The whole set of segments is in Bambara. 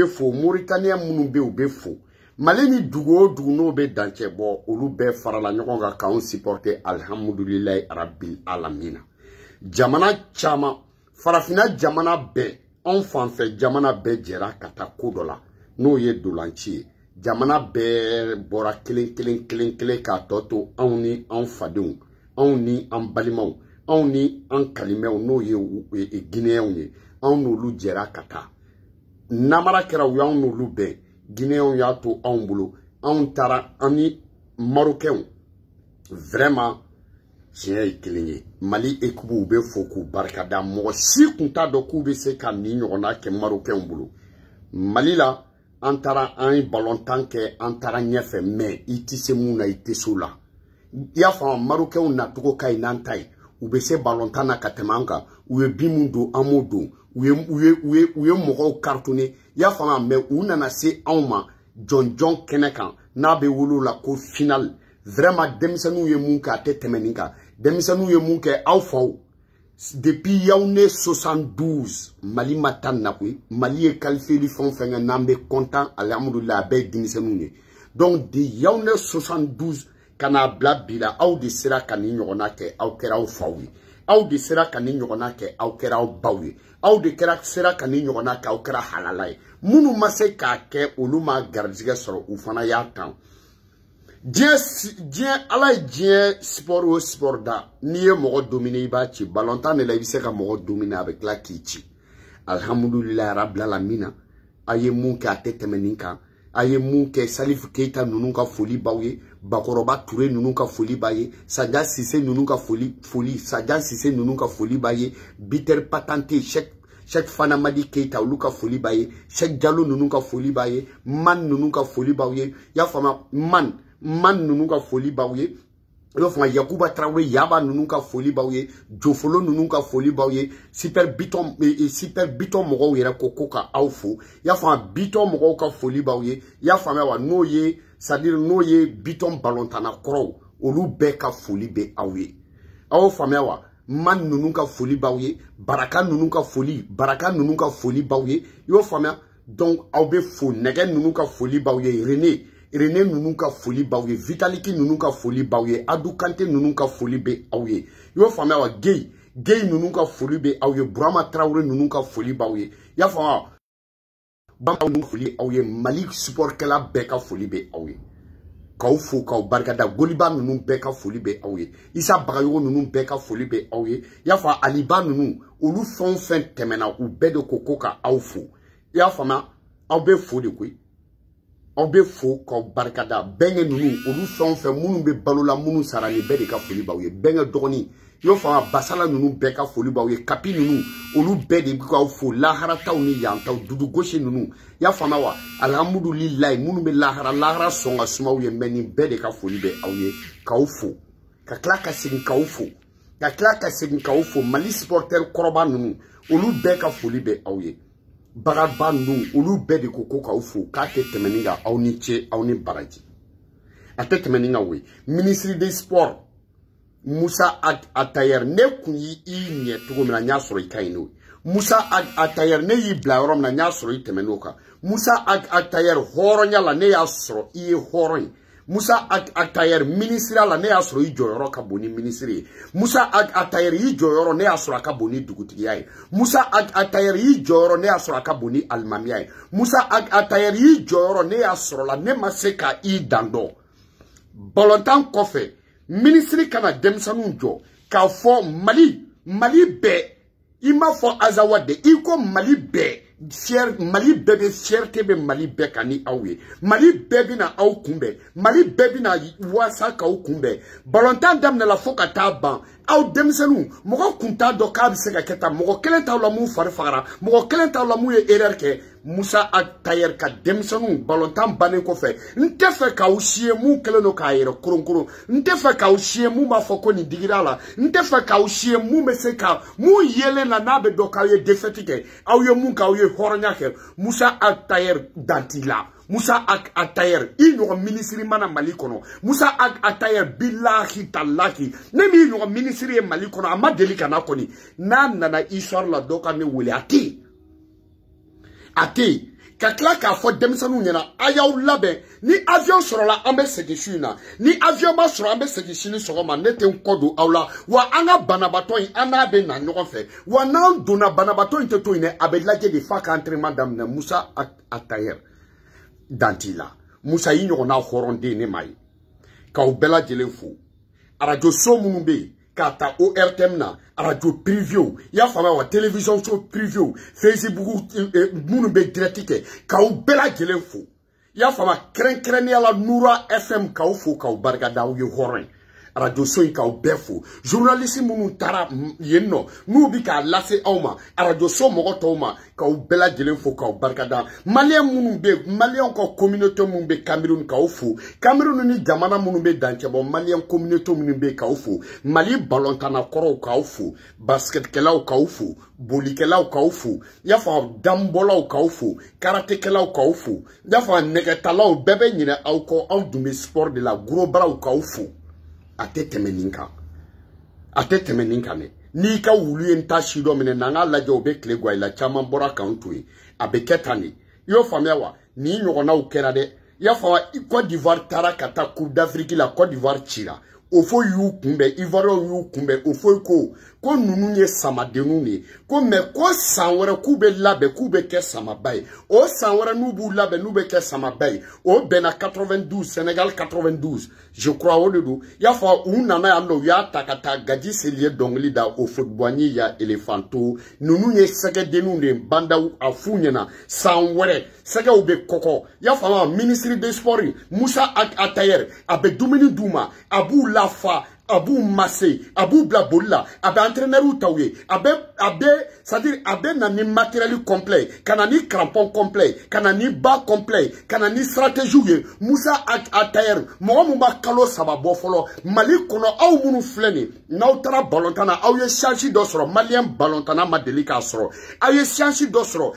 fo Mauritania munu be ube fo Mali ni dugo no be danche bo olu be farala ɲɔgɔn kan k'anw supporter alhamdulillahi rabbil alamina jamana chama farafina jamana be anw fanfɛ jamana be jɛra ka taa ko dɔ la n'o ye dolanci ye jamana bɛɛ bɔra kelen k'a tɔ to anw ni anw fadenw anw ni an balimaw anw ni an kalimɛw n'o ye Guinéens ye anw n'olu jɛra ka taa namara kɛra u y'anw n'olu bɛɛ Guinéens y'a to anw bolo anw taara an ni Marocains vraiment tiɲɛ ye kelen ye Mali équipe bɛ fo k'u barikada mɔgɔ si kun t'a dɔn k'u bɛ se ka nin ɲɔgɔnna kɛ Marocains bolo Mali la an taara an ye balontan kɛ an taara ɲɛfɛ mais i tɛ se mun na i tɛ so la i y'a faamu Marocains nacogo ka ɲi n'an ta ye u bɛ se balontan na ka tɛmɛ an kan u ye bin mun don an m'o don u ye mɔgɔw cartonné i y'a faamu mais u nana se anw ma jɔnjɔn kɛnɛ kan n'a bɛ wolo la ko final vraiment denmisɛnninw ye mun kɛ a tɛ tɛmɛ nin kan denmisɛnninw ye mun kɛ aw faw depuis Yaoundé 72 Mali ma taa na koyi Mali ye qualifié fɛn fɛn kɛ n'an bɛ content alhamdulillah a bɛɛ ye denmisɛnninw ye donc de Yaoundé 72 ka n'a bila bi la aw de sera ka nin ɲɔgɔnna kɛ aw kɛra aw faw ye aw de sera ka nin ɲɔgɔnna kɛ aw kɛra aw baw ye aw de sera ka nin ɲɔgɔnna kɛ aw kɛra halala ye minnu ma se k'a kɛ olu ma garijɛgɛ sɔrɔ u fana y'a tan diɲɛ ala ye diɲɛ sport o sport da n'i ye mɔgɔ dominer i b'a ci balontan de la i bɛ se ka mɔgɔ dominer a bɛ tila k'i ci alhamdulilayi rabbil alamina a ye mun kɛ a tɛ tɛmɛ nin kan a ye mun kɛ Salif Keita ninnu ka foli b'aw ye Bakɔrɔba Ture ninnu ka foli b'a ye Sadia Cissé ninnu ka foli Sadia Cissé ninnu ka foli b'a ye Bitter Patante Cheikh Fana Madi Keita olu ka foli b'a ye Cheikh Diallo ninnu ka foli b'a ye Man ninnu ka foli b'aw ye y'a faamu Man ninnu ka foli b'aw ye y'a faamu Yakuba Traoré Yaba ninnu ka foli b'aw ye Jofolo ninnu ka foli b'aw ye Super Biton mɔgɔw yɛrɛ ko ka aw fo y'a faamu Biton mɔgɔw ka foli b'aw ye y'a faamu wa n'o ye c'est-à-dire n'o ye Biton balontana kɔrɔw olu bɛɛ ka foli bɛ aw ye aw faamuya wa Man ninnu ka foli b'aw ye Baraka ninnu ka foli b'aw ye y'o faamuya donc aw bɛ fo Nɛgɛ ninnu ka foli b'aw ye René ninnu ka foli b'aw ye Vitaliki ninnu ka foli b'aw ye Adu Kante ninnu ka foli bɛ aw ye y'o faamuya wa Gay ninnu ka foli bɛ aw ye Burama Traoré ninnu ka foli b'aw ye y'a faamuya Bamaw ninnu foli aw ye Mali supportkɛla bɛɛ ka foli bɛ aw ye k'aw fo k'aw barikada Goliba ninnu bɛɛ ka foli bɛ aw ye Isa Bagayogo ninnu bɛɛ ka foli bɛ aw ye y'a faamu Aliba ninnu olu fɛn fɛn tɛmɛna u bɛɛ de ko ka aw fo y'a faamuya aw bɛ fo de koyi aw bɛ fo k'aw barikada bɛnkɛ ninnu olu fɛn fɛn minnu bɛ balo la minnu sara ni bɛɛ de ka foli b'aw ye bɛnkɛ dɔgɔnin y'o faamu Basala ninnu bɛɛ ka foli b'aw ye Kapi ninnu olu bɛɛ de b'aw fo laharataw ni yantaw dudu gosi ninnu y'a faamu wa alhamdulilayi minnu bɛ lahara sɔn ka sumaw ye mais nin bɛɛ de ka foli bɛ aw ye k'aw fo ka tila ka segin k'aw fo Mali supporter kɔrɔba ninnu olu bɛɛ ka foli bɛ aw ye Bagaba ninnu olu bɛɛ de ko k'aw fo k'a tɛ tɛmɛ ni kan aw ni ce aw ni baraji a tɛ tɛmɛ ni kan o ye ministre des sports Moussa Atayer ne kun y'i ɲɛ cogo min na n y'a sɔrɔ i ka ɲi n'o ye Moussa Atayer ne y'i bila yɔrɔ min na n y'a sɔrɔ i tɛmɛn'o kan Moussa Atayer hɔrɔnya la ne y'a sɔrɔ i ye hɔrɔn ye Moussa Atayer ministre la ne y'a sɔrɔ i jɔyɔrɔ ka bon ni ministre ye Moussa Atayer y'i jɔyɔrɔ ne y'a sɔrɔ a ka bon ni dugutigiya ye Moussa Atayer y'i jɔyɔrɔ ne y'a sɔrɔ a ka bon ni alimamiya ye Moussa Atayer y'i jɔyɔrɔ ne y'a sɔrɔ la ne ma se ka i dan dɔn balontan kɔfɛ ministre kana denmisɛnninw jɔ k'a fɔ Mali bɛɛ i m'a fɔ Azawa de i ko Mali bɛɛ Mali bɛɛ bɛ fierté bɛ Mali bɛɛ kan ni aw ye Mali bɛɛ bɛna aw kunbɛn Mali bɛɛ bɛna wasa k'aw kunbɛn balontan daminɛla fo ka taa ban aw denmisɛnninw mɔgɔ kun t'a dɔn k'a bɛ se ka kɛ tan mɔgɔ kelen t'aw la mun fari fagara mɔgɔ kelen t'aw la mun ye erreur kɛ Moussa Atayer ka denmisɛnninw balontan bannen kɔfɛ n tɛ fɛ k'aw si ye mun kɛlen don k'a yɛrɛ koronkoron n tɛ fɛ k'aw si ye mun b'a fɔ ko nin digira la n tɛ fɛ k'aw si ye mun bɛ se ka mun yelen na n'a bɛ dɔn k'aw ye défaite kɛ aw ye mun kɛ aw ye hɔrɔnya kɛ Moussa Atayer danti la Moussa Atayer i ɲɔgɔn ministre mana Mali kɔnɔ Moussa Atayer bilahi talahi ne m'i ɲɔgɔn ministre ye Mali kɔnɔ a ma deli ka na kɔni n'a nana histoire la dɔ ka ne wele a tɛ yen ka tila k'a fɔ denmisɛnninw ɲɛna a y'aw labɛn ni avion sɔrɔla an bɛ segin su in na ni avion ma sɔrɔ an bɛ segin sini sɔgɔma ne tɛ n kɔ don aw la wa an ka banabaatɔ in an n'a bɛ na ɲɔgɔn fɛ wa n'an donna banabaatɔ in tɛ to yen dɛ a bɛ lajɛ de f'a ka entraînement daminɛ Musa Atayer danti la Musa y'i ɲɔgɔnna hɔrɔnden ne ma ye k'aw bɛɛ lajɛlen fo radio so minnu bɛ yen k'a ta ORTM na radio privé y'a faamuya wa télévision so privé Facebook minnu bɛ direct kɛ k'aw bɛɛ lajɛlen fo y'a faamuya kɛrɛnkɛrɛnnenya la Nura FM k'aw fo k'aw barikada aw ye hɔrɔn ye radio so in k'aw bɛɛ fo journaliste minnu taara yen nɔ n'u bi k'a lase aw ma radio so mɔgɔ tɔw ma k'aw bɛɛ lajɛlen fo k'aw barikada malien minnu bɛ malien ka communauté minnu bɛ Cameroun k'aw fo Cameroun ni jamana minnu bɛ dancɛbɔ malien communauté minnu bɛ k'aw fo Mali balontanna kɔrɔw k'aw fo basketkɛlaw k'aw fo bolikɛlaw k'aw fo y'a fɔ dambɔlaw k'aw fo karatekɛlaw k'aw fo y'a fɔ nɛgɛtalaw bɛɛ bɛ ɲinɛ aw kɔ aw dun bɛ sport de la gorobaraw k'aw fo a tɛ tɛmɛ nin kan a tɛ tɛmɛ nin kan dɛ n'i ka wulu ye n ta si dɔ minɛ n'an k'a lajɛ o bɛ tile guwa i la caman bɔra k'an to yen a bɛ kɛ tan de i y'o faamuya wa nin ɲɔgɔnnaw kɛra dɛ i y'a fɔ Côte d'Ivoire taara ka taa Coupe d'Afrique la Côte d'Ivoire cira o fo y'u kunbɛn Ivoiriens y'u kunbɛn o fo ko ninnu ye samadenw de ye ko mais ko san wɛrɛ k'u bɛ labɛn k'u bɛ kɛ samaba ye o san wɛrɛ n'u b'u labɛn n'u bɛ kɛ samaba ye o bɛnna 92 Sénégal 92 je crois o de don i y'a fɔ u nana yan nɔ u y'a ta ka taa Gadji Seli ye dɔnkili da o footballeur ya Elefanto ninnu ye sɛgɛdenninw de bandaw a f'u ɲɛna san wɛrɛ sɛgɛw bɛ kɔkɔ i y'a faamu ministre des sports Musa Atayer a bɛ dumuni d'u ma a b'u lafa a b'u masse a b'u bila boli la a bɛ entraîneur taw ye a bɛ c'est-à-dire a bɛ na ni matériel complet ka na ni crampon complet ka na ni bas complet ka na ni stratégie ye Musa Atayer mɔgɔ mun b'a kalo saba bɔ fɔlɔ Mali kɔnɔ aw minnu filɛ nin n'aw taara balontan na aw ye chance dɔ sɔrɔ malien balontan ma deli k'a sɔrɔ aw ye chance dɔ sɔrɔ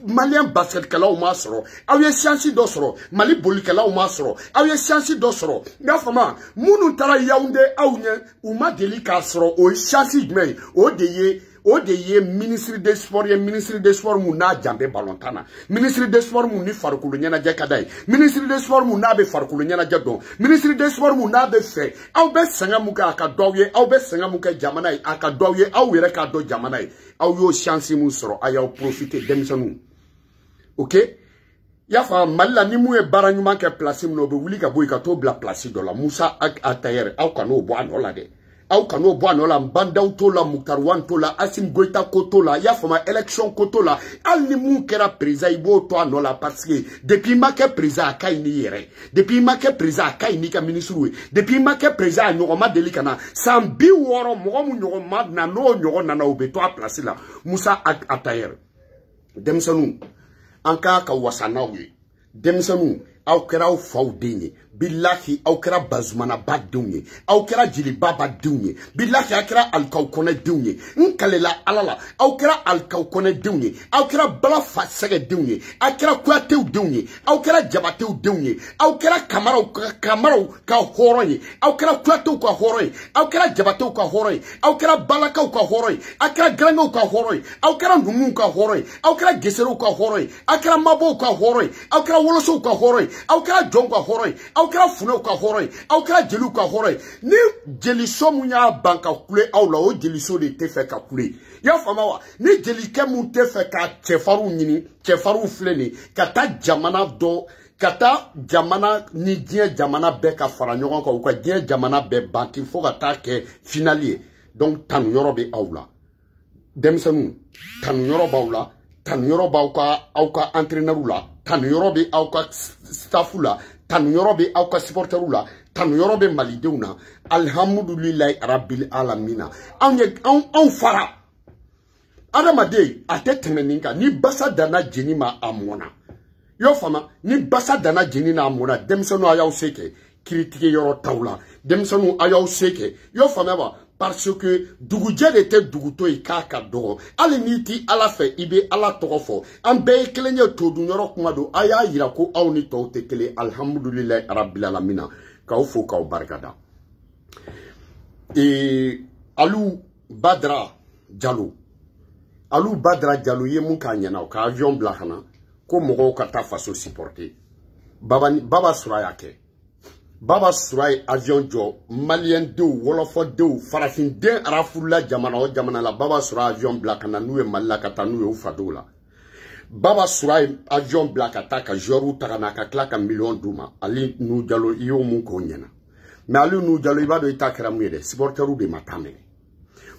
malien basketkɛlaw m'a sɔrɔ aw ye chance dɔ sɔrɔ Mali bolikɛlaw m'a sɔrɔ aw ye chance dɔ sɔrɔ n y'a faamu minnu taara Yaoundé aw ɲɛ u ma deli k'a sɔrɔ o ye chance jumɛn ye o de ye ministre des sports ye ministre des sports mun n'a janbe balontan na ministre des sports mun ni farikolo ɲɛnajɛ ka d'a ye ministre des sports mun n'a bɛ farikolo ɲɛnajɛ dɔn ministre des sports mun n'a bɛ fɛ aw bɛ sɛgɛn mun kɛ a ka dɔ aw ye aw bɛ sɛgɛn mun kɛ jamana ye a ka dɔ aw ye aw yɛrɛ k'a dɔn jamana ye aw y'o chance mun sɔrɔ a y'aw profiter denmisɛnninw ok y'a faamu Mali la ni mun ye baara ɲuman kɛ place min na o bɛ wuli ka bɔ yen ka t'o bila place dɔ la Musa Atayer aw kan'o bɔ a nɔ la dɛ aw kan'o bɔ a nɔ la Bandaw t'o la Muktar Wan t'o la Assimi Goïta ko t'o la y'a faamu élection ko t'o la hali ni mun kɛra président i b'o to a nɔ la parce que depuis i ma kɛ président a ka ɲi n'i yɛrɛ depuis i ma kɛ président a ka ɲi n'i ka ministre ye depuis i ma kɛ président a ɲɔgɔn ma deli ka na san 60 mɔgɔ mun ɲɔgɔn ma na n'o ɲɔgɔn nana o bɛ to a place la Musa Atayer denmisɛnninw an ka wasa n'aw ye denmisɛnninw aw kɛra aw faw den ye bilahi aw kɛra Bazumana ba denw ye aw kɛra Jeliba ba denw ye bilahi aw kɛra Alikaw Kɔnɛ denw ye n kalela Ala la aw kɛra Alikaw Kɔnɛ denw ye aw kɛra Bala Fasɛgɛ denw ye aw kɛra Kuyatew denw ye aw kɛra Jabatew denw ye aw kɛra Kamaraw ka hɔrɔn ye aw kɛra Kuyatew ka hɔrɔn ye aw kɛra Jabatew ka hɔrɔn ye aw kɛra Balakaw ka hɔrɔn ye aw kɛra Garangew ka hɔrɔn ye aw kɛra Numuw ka hɔrɔn ye aw kɛra Geserew ka hɔrɔn ye aw kɛra Mabow ka hɔrɔn ye aw kɛra Wolosow ka hɔrɔn ye aw kɛra Jɔnw ka hɔrɔn ye aw kɛra Funɛw ka hɔrɔn ye aw kɛra Jeliw ka hɔrɔn ye ni jeliso mun y'a ban ka kule aw la o jeliso de tɛ fɛ ka kule y'a faamu wa ni jelikɛ mun tɛ fɛ ka cɛfarinw ɲini cɛfarinw filɛ nin ka taa jamana dɔ ka taa jamana ni diɲɛ jamana bɛɛ ka fara ɲɔgɔn kan u ka diɲɛ jamana bɛɛ banti fo ka taa kɛ finali ye donc tanu yɔrɔ bɛ aw la denmisɛnninw tanu yɔrɔ b'aw la tanu yɔrɔ b'aw ka entraîneur la tanu yɔrɔ bɛ aw ka staff la tanu yɔrɔ bɛ aw ka supporter la tanu yɔrɔ bɛ malidenw na alhamdulilayi arabil alamina anw fara adamaden a tɛ tɛmɛ nin kan ni basa danna jeni ma a mɔna y'o faamu ni basa danna jeni na a mɔna denmisɛnninw a y'aw se kɛ kiiritigɛ yɔrɔ taw la denmisɛnninw a y'aw se kɛ y'o faamu wa parce que dugujɛ de tɛ duguto ye k'a ka dɔgɔ hali n'i ti Ala fɛ i bɛ Ala tɔgɔ fɔ an bɛɛ ye kelen ye to dun yɔrɔ kuma don a y'a yira ko aw ni tɔw tɛ kelen alhamdulilayi arabil alamina k'aw fo k'aw barikada Aliou Badara Diallo ye mun k'a ɲɛna o ka avion bila ka na ko mogo kata faso supporter baba suraya ke baba suray avion jo malien de wolofo de farafin de arafulla jamana o jamana la baba suray avion black na nuwe malla kata nuwe ufadola baba suray avion black ataka joru tagana ka klaka million duma ali nu jalo iyo mun ko nyana mais ali nu jalo ibado itakra mwede supporteru de matame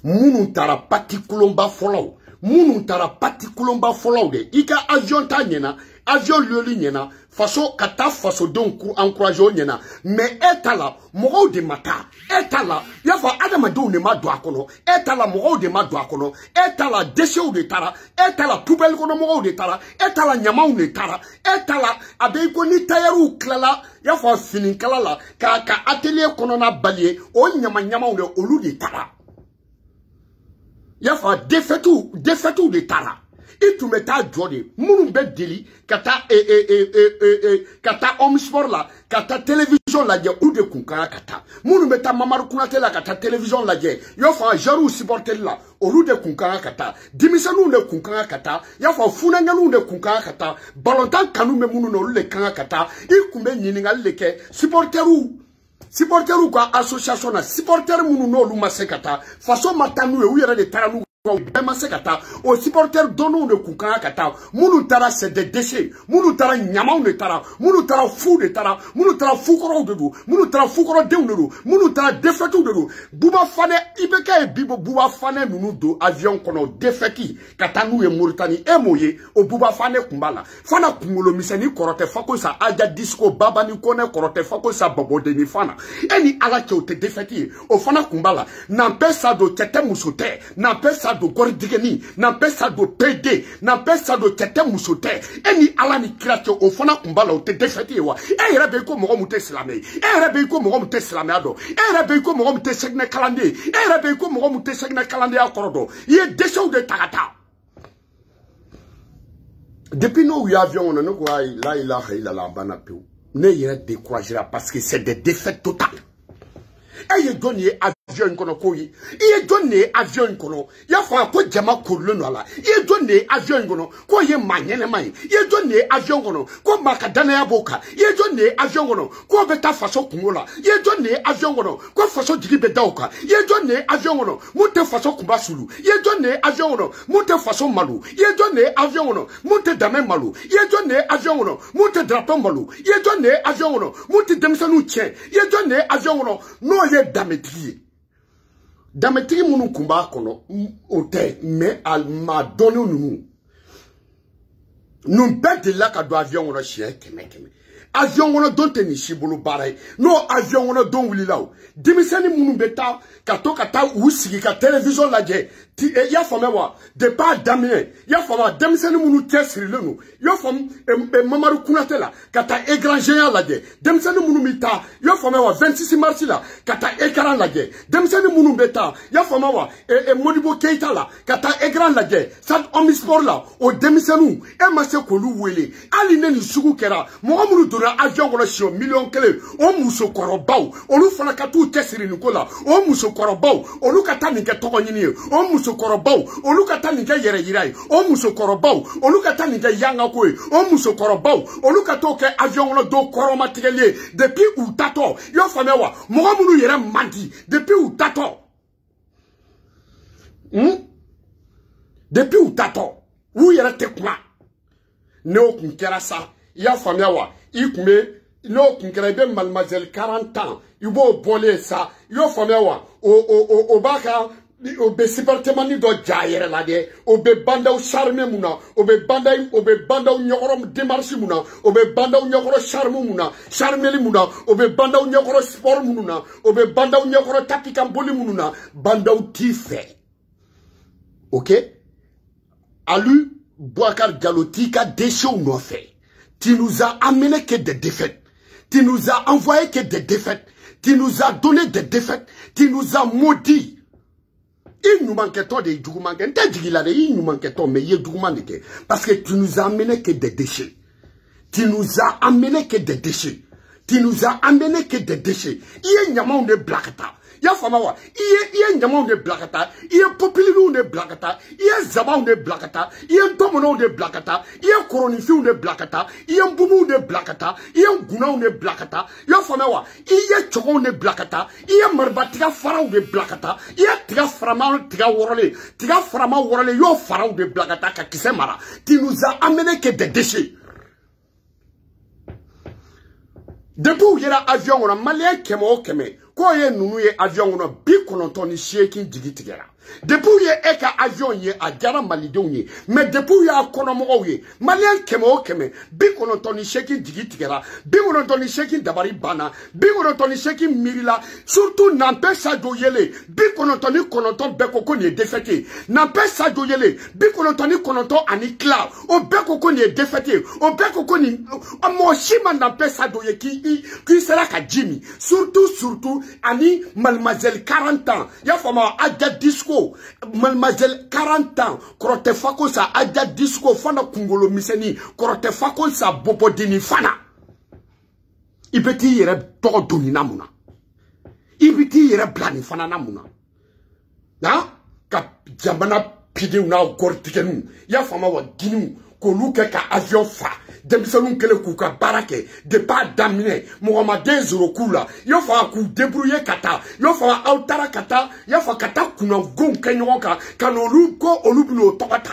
munu tara patikulomba follow munu tara patikulomba follow de ika avion ta nyena avion lioli nyena faso kata faso donc encourager nyena mais etala mogo de mata etala yafa adama do ne ma do akono etala mogo de ma do akono etala déchet de tara etala poubelle kono mogo de tara etala nyama de tara etala abe ko ni tayaru klala yafa finin kala la ka atelier kono na balie o nyama de olu de tara yafa defetu de tara itu meta jodi munu be deli kata kata omsport la kata télévision la je ou de kunkara kata munu meta mamaru kunate la kata télévision la je yo fa jaru supporter la ou de kunkara kata dimisanu de kunkara kata ya fa funanganu de kunkara kata balontan kanu me munu no le kanga kata ikumbe nyiningal leke supporteru kwa association na supporter munu no lu masekata façon matanu e yere de taranu masekata o supporter dono de kunkara kata munu tara c'est des déchets munu tara nyama de tara munu tara fou de tara munu tara fukoro de do munu tara fukoro de do munu tara defetu de do buba fane ibeka e bibo buba fane munu do avion kono defeki kata nu e Mauritanie emoye o buba fane kumbala fana kumulo miseni korote fako sa aja disco baba ni kone korote fako sa bobo de ni fana eni ala ke o te defeki o fana kumbala n'empêche ça de tete musote n'empêche ça de gordigeni n'empêche ça de PD n'empêche ça de tete musote eni ala ni krate o fana kumbala o te defeki wa e rebe ko mo mute islamé e rebe ko mo mute islamé ado e rebe ko mo mute segne kalande e rebe ko mo mute segne kalande akorodo ye déchet de tagata depuis nous y avions on ko la ilaha illallah banapeu ne yere découragera parce que c'est des défaites totales. Aye donné avion kono koyi iye donné avion kono ya fa ko jama kurlo no ala iye donné avion kono ko ye manyene mai iye donné avion kono ko makadana ya boka iye donné avion kono ko beta faso kungola iye donné avion kono ko faso digibe dauka iye donné avion kono mute faso kumbasulu iye donné avion kono mute faso malu iye donné avion kono mute dame malu iye donné avion kono mute drapeau malu iye donné avion kono mute demsanu tien iye donné avion kono no ye dametri munu kumba kono ote mais al ma donné nous bête de la ka do avion on chien keme avion on don teni shibulu baray no avion on don wuli law dimisani munu beta kata usigi ka télévision la je ya famewa de pas damien ya fama demisani munu tesri lenu yo fam mamaru kunatela kata écran géant la je demisani munu mita yo famewa 26 mars la kata écran la je demisani munu beta ya famawa Modibo Keita la kata écran la je sad omnisport la o demisanu e mase ko lu wele ali neni sugu kera mo amunu dona avion wala sio million kele o muso korobaw o lu fana katu tesri nikola o muso korobaw o lu kata ni ke togo nyini o muso korobaw o lu kata ni ke yere yirai o muso korobaw o lu kata ni ke yanga ko o muso korobaw o lu kata ke avion wala do koroma tigele depuis ou tato yo famewa mo amunu yere mandi depuis ou tato depuis ou tato ou yere tekwa ne okunkera sa ya famewa ikume no okunkera be mademoiselle 40 ans ibo bolé ça yo famewa o baka o be sipartemani do jaayere la de o be bandaw charme muna o be bandaw nyokorom démarche muna o be bandaw nyokoro charme muna charmeli muna o be bandaw nyokoro sport muna o be bandaw nyokoro tapikam boli muna bandaw tife OK Alu Bouakar Dialotika déchets nous a fait. Tu nous as amené que des défaites. Tu nous as envoyé que des défaites. Tu nous as donné des défaites. Tu nous as maudit. Il nous manquait tant de dougouman. Il nous manquait tant, mais il y a dougouman. Parce que tu nous as amené que des déchets. Tu nous as amené que des déchets. Tu nous as amené que des déchets. Il y a un de blakata. Il y a famawa. Il y a un de blakata. Il y a populino de blakata. Il y a zaman de blakata. Il y a domono de blakata. Il y a coronifio de blakata. Il y a boumou de blakata. Il y a gounan de blakata. Il y a famawa. Il y a choron de blakata. Il y a marbatia farao de blakata. Il y a tiga frama tiga worole. Tiga frama worole yo farao de blakata kakisemara. Tu nous as amené que des déchets. Depuis où il y a l'avion, on a malien kemo keme. Quand il y a nous avion, on a bikonotoni shaking digitigera. Depuis où il y a eka avion, il y a diara malidoni. Mais depuis où il y a konomo, malien kemo keme. Bikonotoni shaking digitigera. Bikonotoni shaking dabari bana. Bikonotoni shaking mirila. Surtout n'empêche ça doyele. Bikonotoni konoton bekoko ni défaité. N'empêche ça doyele. Bikonotoni konoton anikla. O bekoko ni défaité. O bekoko ni. Mo shima n'empêche ça doye qui sera ka Jimmy. Surtout. Ani mademoiselle 40 ans. Ya fama adja disco. Mademoiselle 40 ans. Korote fako sa adja disco fana kungolo miseni. Korote fako sa bobodini fana. Ibeti yere toko duni namuna. Ibeti yere blani fana namuna. Ya? Ka jambana pide una gortikenu. Ya fama wa ginu. Koluke ka avion fa. Demiselun kele kuka barake. De pas damine. Mohamed zero kula. Yo fa ku débrouiller kata. Yo fa autara kata. Yo fa kata kuna gon kenyonka. Kanolu ko olubuno tokata.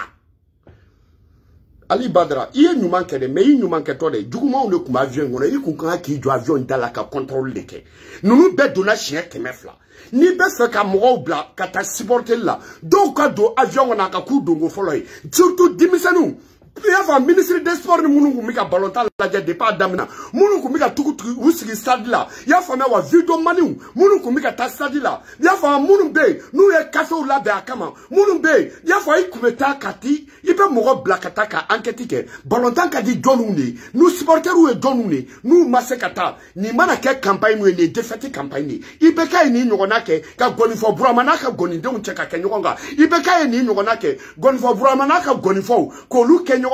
Ali Badra, il y a une manque de mais il nous manque de du coup on le kuma avion on a eu qu'on qui doit avion dans la contrôle de que nous bet donner chien que mefla ni be fait ka mo bla kata supporter là donc do avion on a ka ku dongo folloy surtout dimisanu. Il y a un ministre des Sports qui a un ballon la de pas d'amina. Mounou qui a tout le stade là. Il y a un vidéo manu. Mounou qui a un stade là. Il y a un mounou bé. Nous les café ou là de Akama. Mounou bé. Il y a un kumeta kati. Il peut mourir blakata ka enquête. Ballon ka di Johnouni. Nous supporters ou Johnouni. Nous masekata. Ni mana ke campagne ou ni défaite campagne. Il peut ka ni nyona ke ka gonifo buramana ka goninde on cheka kenyonga. Il peut ka ni nyona ke gonifo buramana ka gonifo ko lu kenyo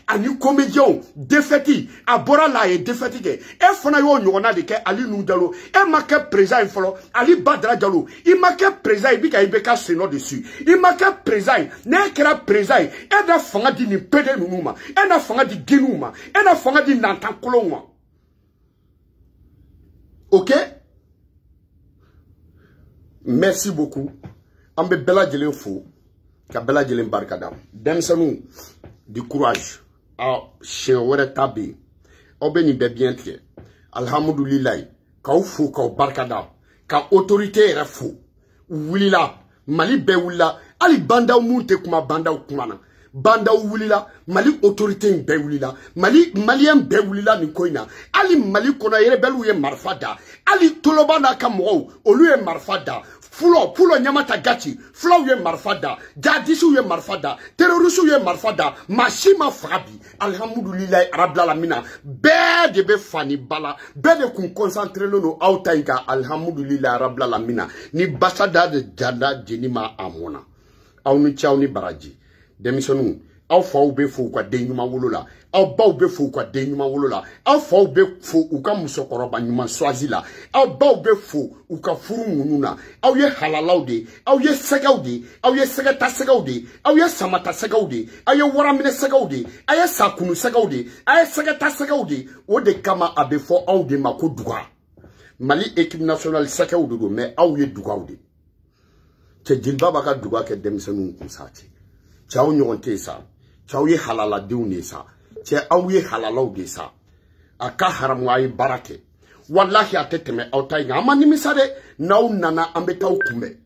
ani comédien défaiti abora la et défaité e fona yo nyona de ke ali nundalo e marqué président folo ali badra diallo il marqué président bika ibeka seno dessus il marqué président ne kera président e da fanga di ni pede numa e na fanga di ginuma e na fanga di nantankolonwa. OK, merci beaucoup ambe bela jelen fo ka bela jelen barkadam demsanu du courage à chien were tabi obeni be bien tie alhamdulillah ka ufu ka barkada ka autorité refu wulila mali be wulila ali banda munte kuma banda kumana banda wulila mali autorité be wulila mali malien be wulila ni koina ali mali kona yere belu ye marfada ali toloba na kamwo olu ye marfada Fulo nyamata gachi, flo ye marfada, jadisu ye marfada, terrorisu ye marfada, mashima frabi, alhamdulillah, rabla la mina, be de be fani bala, be de kun concentre no autainka, alhamdulillah, rabla la mina, ni basada de jada jenima amona, au ni chao ni baraji, demisonu, au fa ube fo kwa denyuma wolola, au ba ube fo kwa denyuma wolola, au fa ube fo uka musokoroba nyuma swazila, au ba ube fo uka furu mununa, au ye halalaude, au ye segaude, au ye segata segaude, au ye samata segaude, au ye waramine segaude, au ye sakunu segaude, au ye segata segaude, o de kama abe fo au de mako duga. Mali équipe nationale segaude do, mais au ye dugaude. Te jilba baka duga ke demisenu kusati. Chao nyonte sa. Chao ye halala diune sa. Che au ye halalau de sa. Aka haramwai barake. Wallahi ateteme autaiga. Ama nimisade na unana ambeta ukumbe.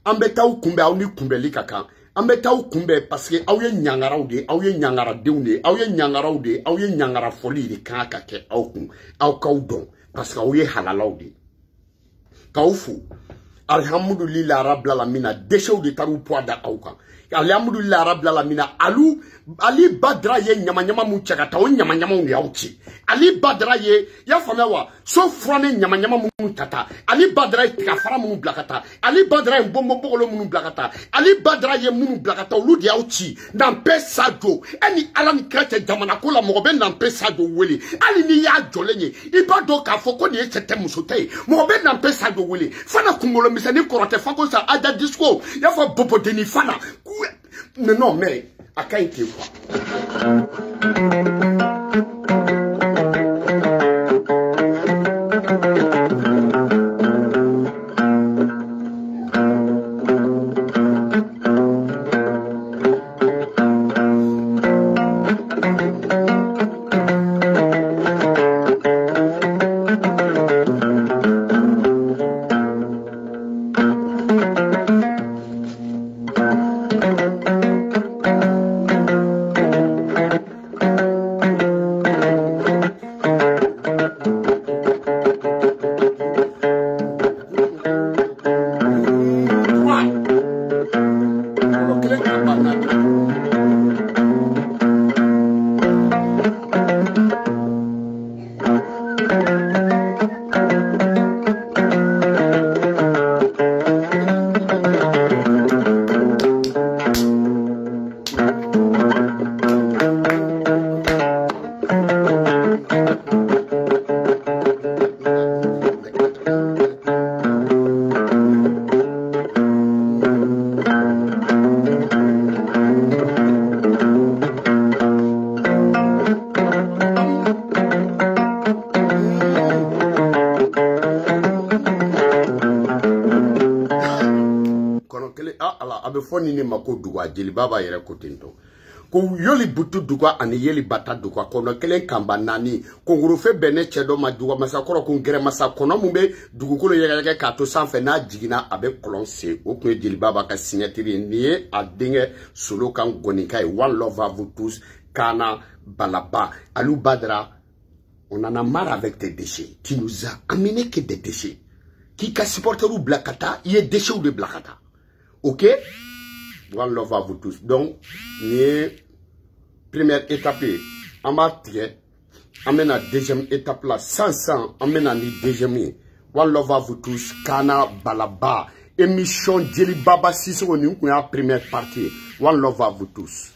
Ambeta ukumbe au ni kumbe likaka. Ambeta ukumbe paske au ye nyangarau de. Au ye nyangara diune. Au ye nyangarau de. Au ye nyangara foli de kaka ke au kum. Au kaudon. Paske au ye halalau de. Kaufu. Alhamdulillah rabla la mina. Deshe ou de taru poada auka. alhamdulillah rabbil alamin ali badra ye nyama nyama mu chakata o nyama nyama mu yauchi ali badra ye ya famewa so frone nyama nyama mu tata ali badra ka fara mu blakata ali badra ye bombo bogolo mu blakata ali badra ye mu blakata olu de yauchi n'ampe sado eni ala ni krete jamana ko la mo be n'ampe sado wele ali ni ya jolenye ibado ka foko ni etete musote mo be n'ampe sado wele fana kungolo misani korote fako sa ada disco ya fa bobo deni fana non mais à quand il foni ni mako duwa jeli baba yere kotento ko yoli butu duwa ani yeli bata duwa kono kelen kamba nani ko ngurufe bene chedo ma duwa masakoro ko ngere masakono mumbe dugukolo yega ka to sanfe na jigina abe kolonse o ko jeli baba ka signature ni a dinge solo kan goni kai one love à vous tous kana balaba Alou Badra. On en a marre avec tes déchets. Tu nous as amené que des déchets. Qui ka supporter ou blakata, il est déchet ou de blakata. Ok? One love à vous tous. Donc, première étape, on va tirer. Amène la deuxième étape là, 500, amène la deuxième. One love à vous tous, kana balaba. Émission Djeli Baba Sissoko, nous, première partie. One love à vous tous.